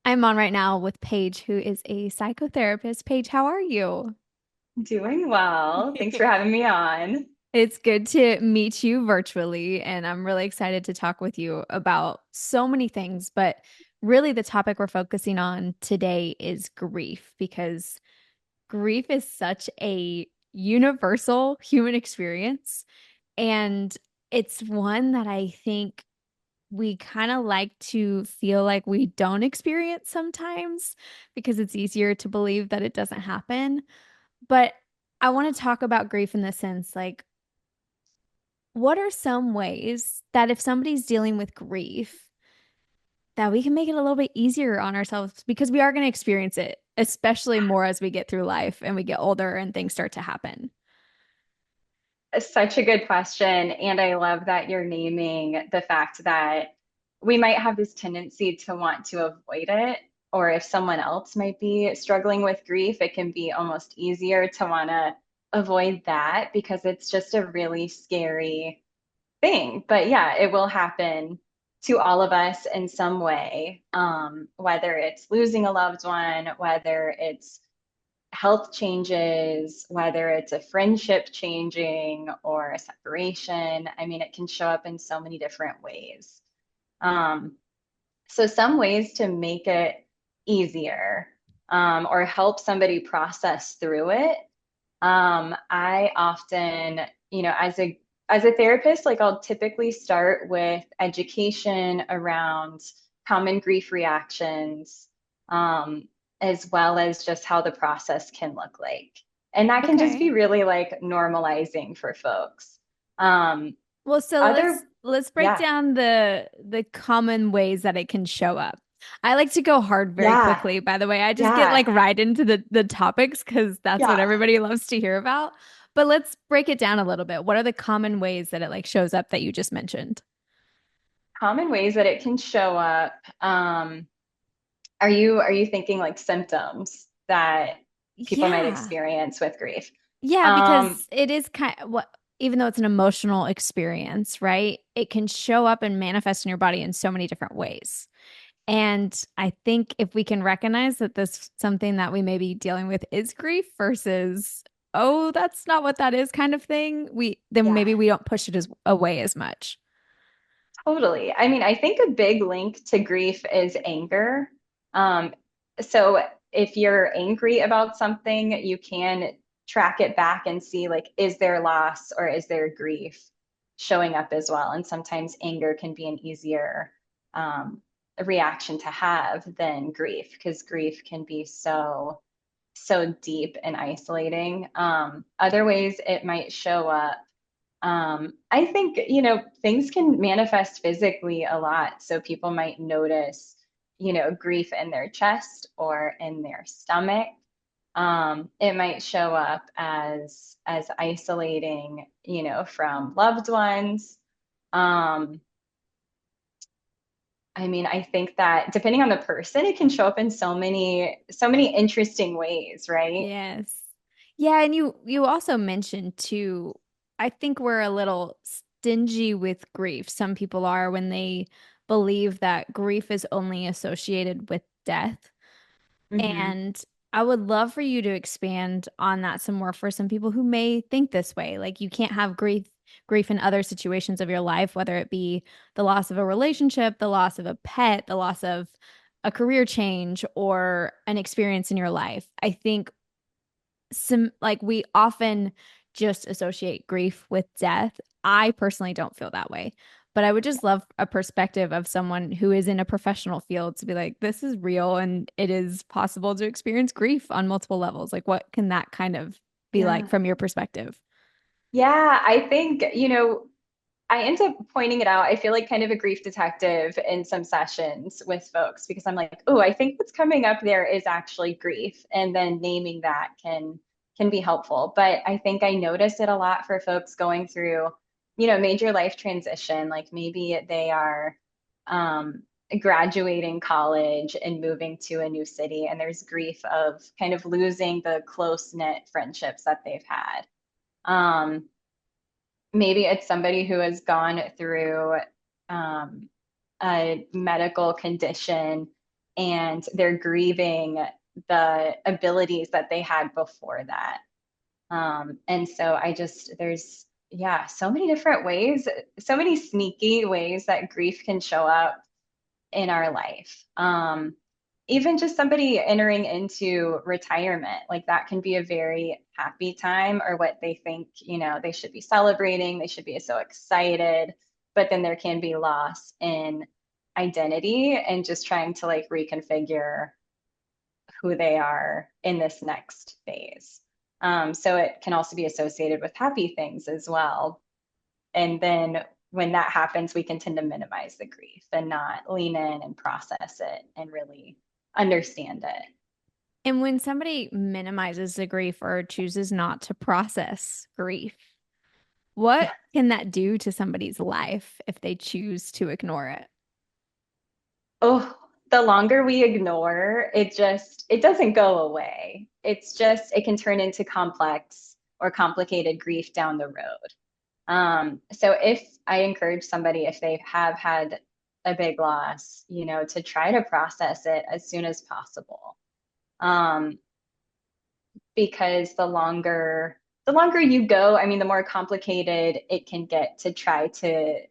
I'm on right now with Paige, who is a psychotherapist. Paige, how are you? Doing well. Thanks for having me on. It's good to meet you virtually, and I'm really excited to talk with you about so many things. But really, the topic we're focusing on today is grief because grief is such a universal human experience. And it's one that I think we kind of like to feel like we don't experience sometimes because it's easier to believe that it doesn't happen. But I want to talk about grief in the sense like, what are some ways that if somebody's dealing with grief, that we can make it a little bit easier on ourselves because we are going to experience it, especially more as we get through life and we get older and things start to happen. Such a good question. And I love that you're naming the fact that we might have this tendency to want to avoid it. Or if someone else might be struggling with grief, it can be almost easier to want to avoid that because it's just a really scary thing. But yeah, it will happen to all of us in some way, whether it's losing a loved one, whether it's health changes, whether it's a friendship changing or a separation. I mean, it can show up in so many different ways. Um, so, some ways to make it easier or help somebody process through it. I often, as a therapist, like I'll typically start with education around common grief reactions, um, as well as just how the process can look like. And that can just be Okay. really like normalizing for folks. Um, Well, so let's other, let's break yeah, down the common ways that it can show up. I like to go hard very yeah, quickly, by the way. I just get yeah, like right into the topics because that's what yeah. everybody loves to hear about. But let's break it down a little bit. What are the common ways that it like shows up that you just mentioned? Common ways that it can show up. Are you thinking like symptoms that people might Yeah. experience with grief? Yeah, Um, because it is kind of what, even though it's an emotional experience, right? It can show up and manifest in your body in so many different ways. And I think if we can recognize that this something that we may be dealing with is grief versus, oh, that's not what that is kind of thing, we then yeah, maybe we don't push it as away as much. totally. I mean, I think a big link to grief is anger. Um, so if you're angry about something, you can track it back and see like, is there loss or is there grief showing up as well? And sometimes anger can be an easier um, reaction to have than grief because grief can be so deep and isolating. Other ways it might show up. I think, things can manifest physically a lot. So people might notice, grief in their chest or in their stomach. It might show up as isolating, from loved ones. Um, I mean, I think that depending on the person, it can show up in so many interesting ways, right? Yes. Yeah, and you also mentioned too, I think we're a little stingy with grief. Some people are when they believe that grief is only associated with death. Hmm. And I would love for you to expand on that some more for some people who may think this way. Like you can't have grief in other situations of your life, whether it be the loss of a relationship, the loss of a pet, the loss of a career change, or an experience in your life. I think some like we often just associate grief with death. I personally don't feel that way. But I would just love a perspective of someone who is in a professional field to be like, this is real and it is possible to experience grief on multiple levels. Like, what can that kind of be like Yeah. from your perspective? Yeah, I think, I end up pointing it out. I feel like kind of a grief detective in some sessions with folks because I'm like, oh, I think what's coming up there is actually grief. And then naming that can be helpful. But I think I notice it a lot for folks going through, major life transition. Like maybe they are um, graduating college and moving to a new city, and there's grief of kind of losing the close-knit friendships that they've had. Um, Maybe it's somebody who has gone through um, a medical condition and they're grieving the abilities that they had before that. And so there's, yeah, so many different ways, so many sneaky ways that grief can show up in our life. Even just somebody entering into retirement, like that can be a very happy time, or what they think, they should be celebrating, they should be so excited, but then there can be loss in identity and just trying to like reconfigure who they are in this next phase. So it can also be associated with happy things as well. And then when that happens, we can tend to minimize the grief and not lean in and process it and really understand it. And when somebody minimizes the grief or chooses not to process grief, what Yeah. can that do to somebody's life if they choose to ignore it? Oh, the longer we ignore, it doesn't go away. It can turn into complex or complicated grief down the road. So if I encourage somebody, if they have had a big loss, to try to process it as soon as possible. Um, because the longer you go, I mean, the more complicated it can get to try to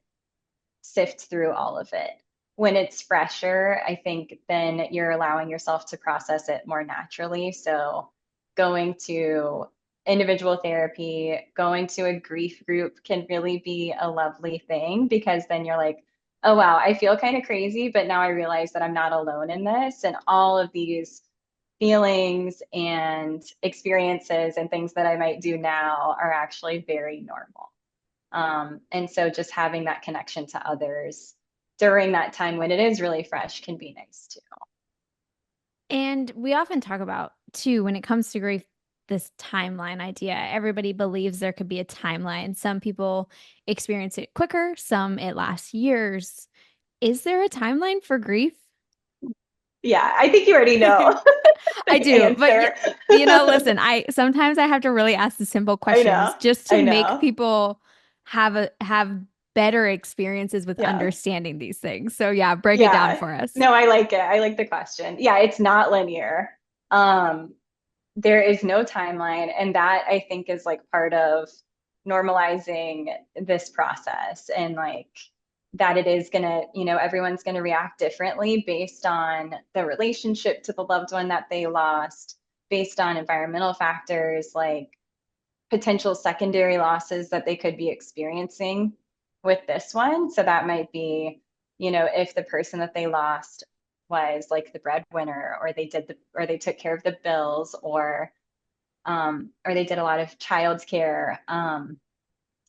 sift through all of it. When it's fresher, I think then you're allowing yourself to process it more naturally. So going to individual therapy, going to a grief group can really be a lovely thing, because then you're like, oh, wow, I feel kind of crazy, but now I realize that I'm not alone in this. And all of these feelings and experiences and things that I might do now are actually very normal. And so just having that connection to others during that time when it is really fresh can be nice too. And we often talk about, too, when it comes to grief, this timeline idea. Everybody believes there could be a timeline. Some people experience it quicker, some it lasts years. Is there a timeline for grief? Yeah, I think you already know I the do, but answer. listen, I sometimes I have to really ask the simple I questions know. just to I make know. people have better experiences with Yeah. understanding these things. So yeah, break it down Yeah. for us. No, I like it. I like the question. Yeah, it's not linear. Um, there is no timeline, and that I think is like part of normalizing this process, and like that it is gonna, everyone's gonna react differently based on the relationship to the loved one that they lost, based on environmental factors like potential secondary losses that they could be experiencing with this one. So that might be, if the person that they lost was like the breadwinner, or or they took care of the bills, or they did a lot of childcare.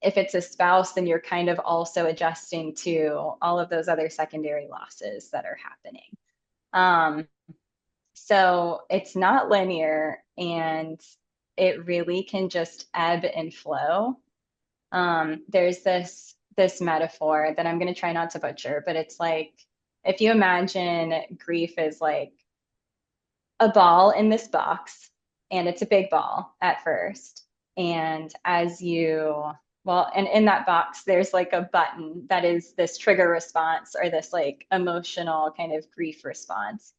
If it's a spouse, then you're kind of also adjusting to all of those other secondary losses that are happening. Um, so it's not linear, and it really can just ebb and flow. There's this metaphor that I'm going to try not to butcher, but it's like if you imagine grief is like a ball in this box, and it's a big ball at first. And and in that box, there's like a button that is this trigger response, or this like emotional kind of grief response.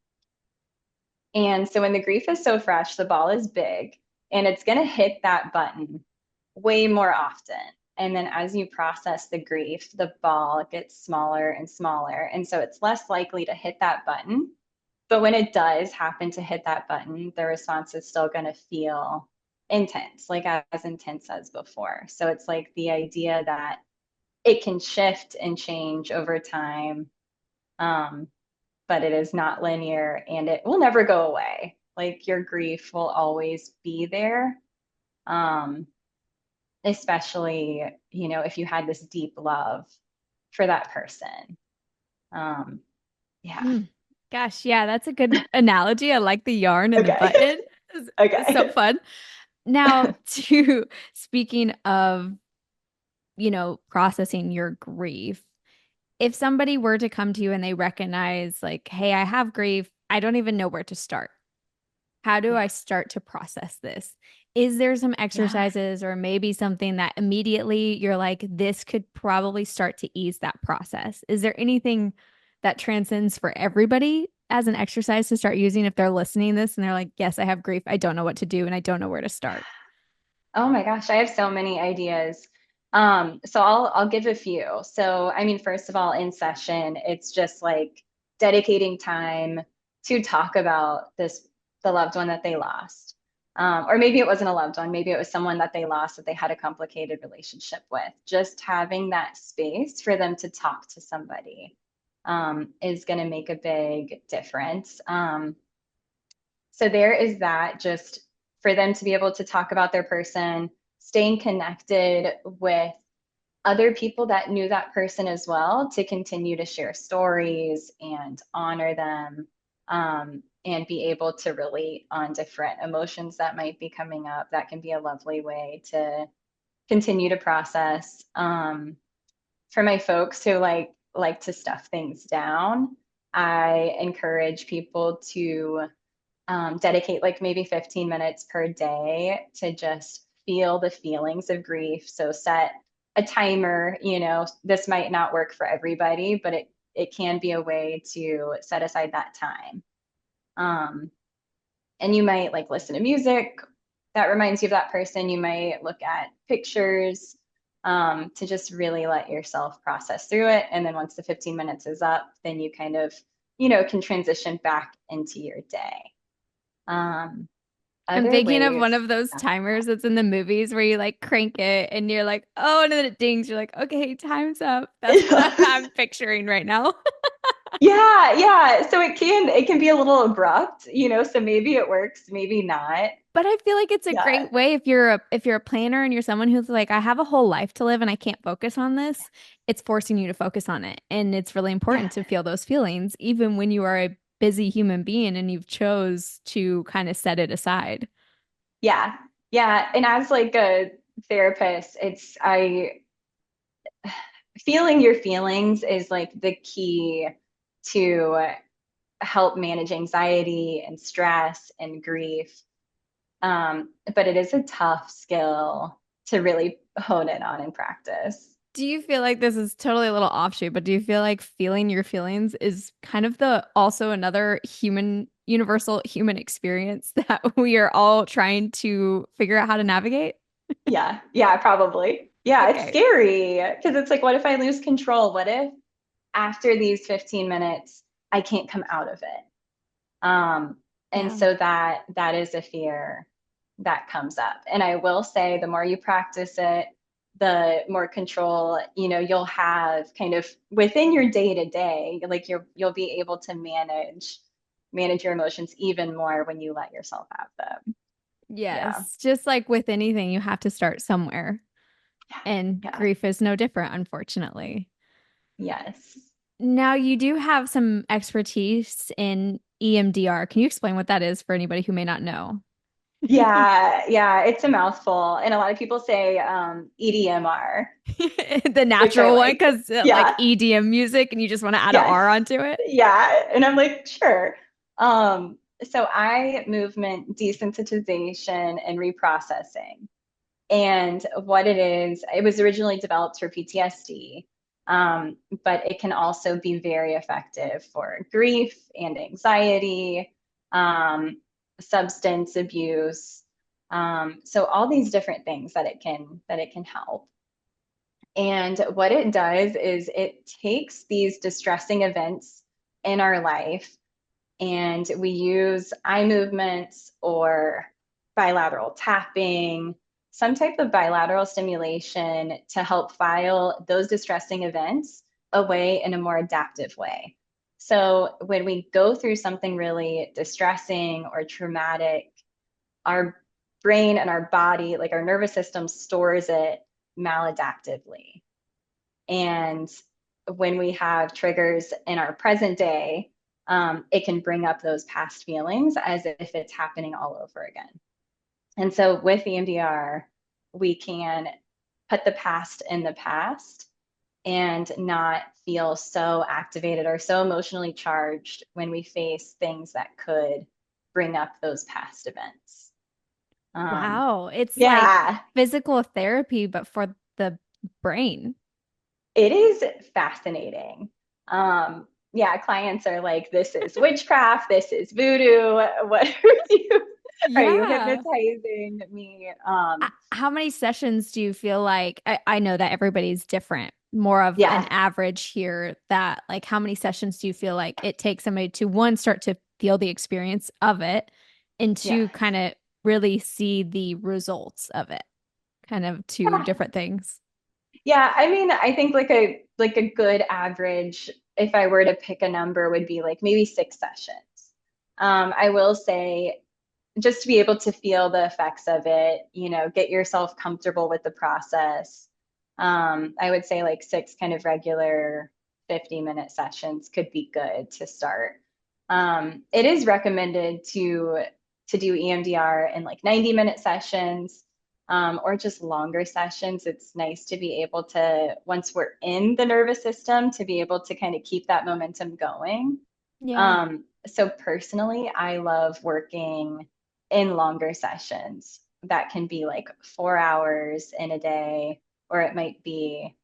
And so when the grief is so fresh, the ball is big, and it's going to hit that button way more often. And then as you process the grief, the ball gets smaller and smaller. And so it's less likely to hit that button. But when it does happen to hit that button, the response is still going to feel intense, like as intense as before. So it's like the idea that it can shift and change over time, um, but it is not linear, and it will never go away. Like your grief will always be there, um, especially, if you had this deep love for that person. Um, yeah. Mm. Gosh, yeah, that's a good analogy. I like the yarn and the Okay. button. It's so Okay. fun. Now, to speaking of, processing your grief, if somebody were to come to you and they recognize, like, hey, I have grief, I don't even know where to start. How do Yeah. I start to process this? Is there some Yeah. exercises or maybe something that immediately you're like, this could probably start to ease that process? Is there anything that transcends for everybody? as an exercise to start using if they're listening to this and they're like, yes, I have grief. I don't know what to do and I don't know where to start. Oh my gosh, I have so many ideas. So I'll give a few. So I mean, first of all, in session, it's just like dedicating time to talk about the loved one that they lost. Or maybe it wasn't a loved one, maybe it was someone that they lost that they had a complicated relationship with. Just having that space for them to talk to somebody is going to make a big difference. So there is that, just for them to be able to talk about their person, staying connected with other people that knew that person as well, to continue to share stories and honor them, and be able to relate on different emotions that might be coming up. That can be a lovely way to continue to process. For my folks who like to stuff things down, I encourage people to dedicate like maybe 15 minutes per day to just feel the feelings of grief. So set a timer, this might not work for everybody, but it can be a way to set aside that time. Um, and you might like listen to music that reminds you of that person. You might look at pictures, to just really let yourself process through it. And then once the 15 minutes is up, then you kind of, can transition back into your day. Um, I'm Other thinking of one ways. of those timers that's in the movies where you like crank it and you're like, oh, and then it dings. You're like, okay, time's up. That's what I'm picturing right now. Yeah, yeah. So it can be a little abrupt, so maybe it works, maybe not. But I feel like it's a Yeah. great way if you're a planner and you're someone who's like, I have a whole life to live and I can't focus on this, it's forcing you to focus on it. And it's really Yeah. important to feel those feelings, even when you are a busy human being and you've chose to kind of set it aside. Yeah. Yeah. And as like a therapist, I feeling your feelings is like the key to help manage anxiety and stress and grief. But it is a tough skill to really hone in on and practice. Do you feel like this is totally a little offshoot, but do you feel like feeling your feelings is kind of the also another universal human experience that we are all trying to figure out how to navigate? Yeah, yeah, probably. Yeah, it's Okay. scary because it's like, what if I lose control? What if after these 15 minutes, I can't come out of it? And Yeah. so that is a fear that comes up. And I will say, the more you practice it, the more control, you'll have kind of within your day to day, like you'll be able to manage your emotions even more when you let yourself have them. Yeah. Yes. Just like with anything, you have to start somewhere. Yeah. And Yeah. grief is no different, unfortunately. Yes. Now, you do have some expertise in EMDR. Can you explain what that is for anybody who may not know? Yeah, yeah, it's a mouthful. And a lot of people say EDMR, The which I natural one, like. because like Yeah, EDM music and you just want to add an yes. R onto it. Yeah. And I'm like, sure. So eye movement desensitization and reprocessing. And what it is, it was originally developed for PTSD, but it can also be very effective for grief and anxiety, substance abuse. So all these different things that it can help. And what it does is it takes these distressing events in our life, and we use eye movements or bilateral tapping, some type of bilateral stimulation to help file those distressing events away in a more adaptive way. So when we go through something really distressing or traumatic, our brain and our body, like our nervous system, stores it maladaptively. And when we have triggers in our present day, it can bring up those past feelings as if it's happening all over again. And so with EMDR, we can put the past in the past and not feel so activated or so emotionally charged when we face things that could bring up those past events. Um, Wow. It's like yeah, physical therapy, but for the brain. it is fascinating. yeah, clients are like, this is witchcraft, this is voodoo. What are you Yeah. hypnotizing me? How many sessions do you feel like I know that everybody's different, more of an Yeah, average here that like how many sessions do you feel like it takes somebody to one start to feel the experience of it and yeah, two kind of really see the results of it? Kind of two yeah. different things. Yeah, I mean, I think like a good average, if I were to pick a number, would be like maybe 6 sessions. I will say just to be able to feel the effects of it, get yourself comfortable with the process. I would say like 6 kind of regular 50-minute sessions could be good to start. It is recommended to do EMDR in like 90-minute sessions, or just longer sessions. It's nice to be able to, once we're in the nervous system, to be able to kind of keep that momentum going. Yeah. So personally, I love working in longer sessions. That can be like 4 hours in a day, or it might be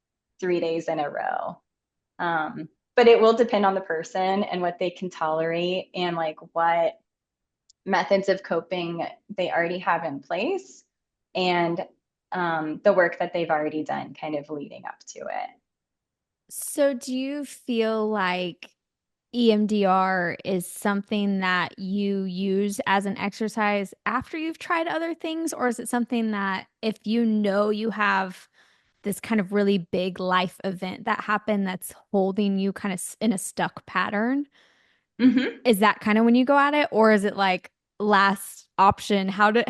3 days in a row. But it will depend on the person and what they can tolerate and like what methods of coping they already have in place and the work that they've already done kind of leading up to it. So do you feel like EMDR is something that you use as an exercise after you've tried other things, or is it something that if you know you have this kind of really big life event that happened that's holding you kind of in a stuck pattern, Hmm. is that kind of when you go at it, or is it like last option? How do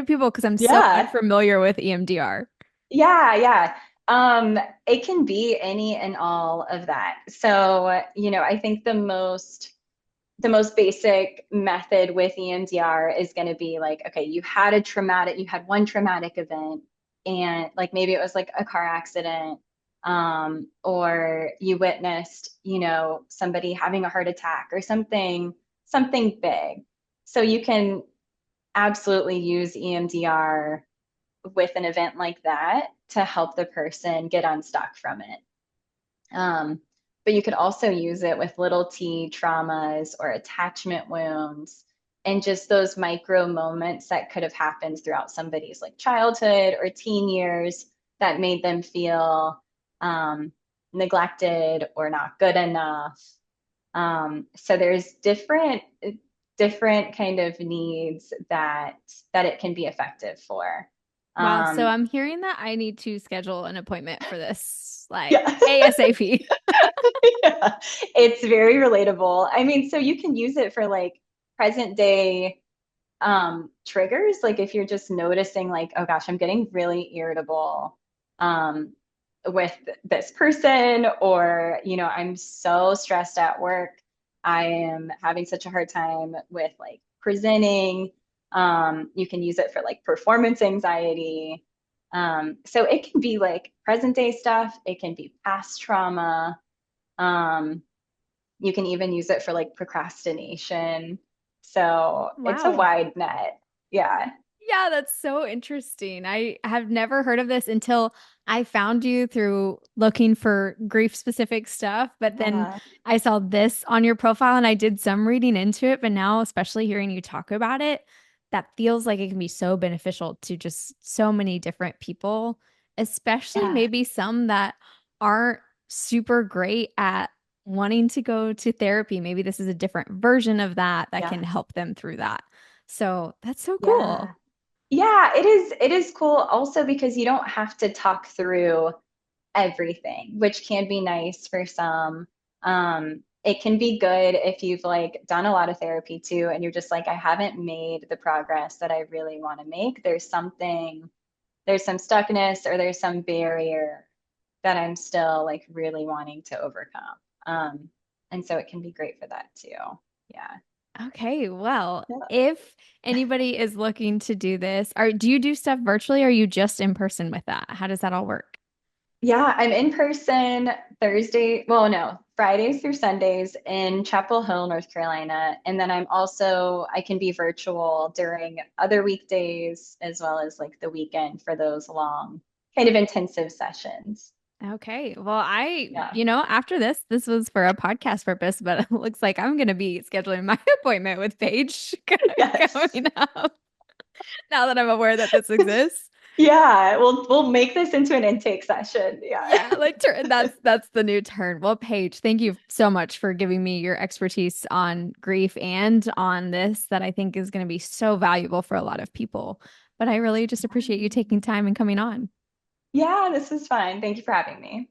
people, because I'm so Yeah. unfamiliar with EMDR. Yeah, yeah. It can be any and all of that. So, I think the most basic method with EMDR is going to be like, okay, you had one traumatic event, and like maybe it was like a car accident, or you witnessed, somebody having a heart attack or something big. So you can absolutely use EMDR with an event like that to help the person get unstuck from it. Um, but you could also use it with little t traumas or attachment wounds and just those micro moments that could have happened throughout somebody's like childhood or teen years that made them feel neglected or not good enough. So there's different kind of needs that it can be effective for. Wow, so Um, I'm hearing that I need to schedule an appointment for this, like yeah. ASAP. Yeah, it's very relatable. I mean, so you can use it for like present day triggers. Like if you're just noticing like, oh gosh, I'm getting really irritable um with this person, or I'm so stressed at work. I am having such a hard time with like presenting. You can use it for like performance anxiety. So it can be like present day stuff, it can be past trauma. Um, you can even use it for like procrastination. So it's a Wow. wide net. Yeah. Yeah, that's so interesting. I have never heard of this until I found you through looking for grief specific stuff. But then Yeah. I saw this on your profile and I did some reading into it. But now, especially hearing you talk about it, that feels like it can be so beneficial to just so many different people, especially Yeah. maybe some that aren't super great at wanting to go to therapy. Maybe this is a different version of that that Yeah. can help them through that. So that's so Yeah. cool. Yeah, it is cool also because you don't have to talk through everything, which can be nice for some. It can be good if you've like done a lot of therapy too, and you're just like, I haven't made the progress that I really want to make. There's some stuckness or there's some barrier that I'm still like really wanting to overcome. And so it can be great for that too. Yeah. Okay, well, Yeah. if anybody is looking to do this, do you do stuff virtually or are you just in person with that? How does that all work? Yeah, I'm in person Thursday, well, no, Fridays through Sundays in Chapel Hill, North Carolina. And then I can be virtual during other weekdays as well as like the weekend for those long, kind of intensive sessions. Okay. Well, Yeah. after this was for a podcast purpose, but it looks like I'm going to be scheduling my appointment with Paige Yes. coming up now that I'm aware that this exists. Yeah, we'll make this into an intake session. Yeah. Yeah, like that's the new turn. Well, Paige, thank you so much for giving me your expertise on grief and on this that I think is going to be so valuable for a lot of people. But I really just appreciate you taking time and coming on. Yeah, this is fun. Thank you for having me.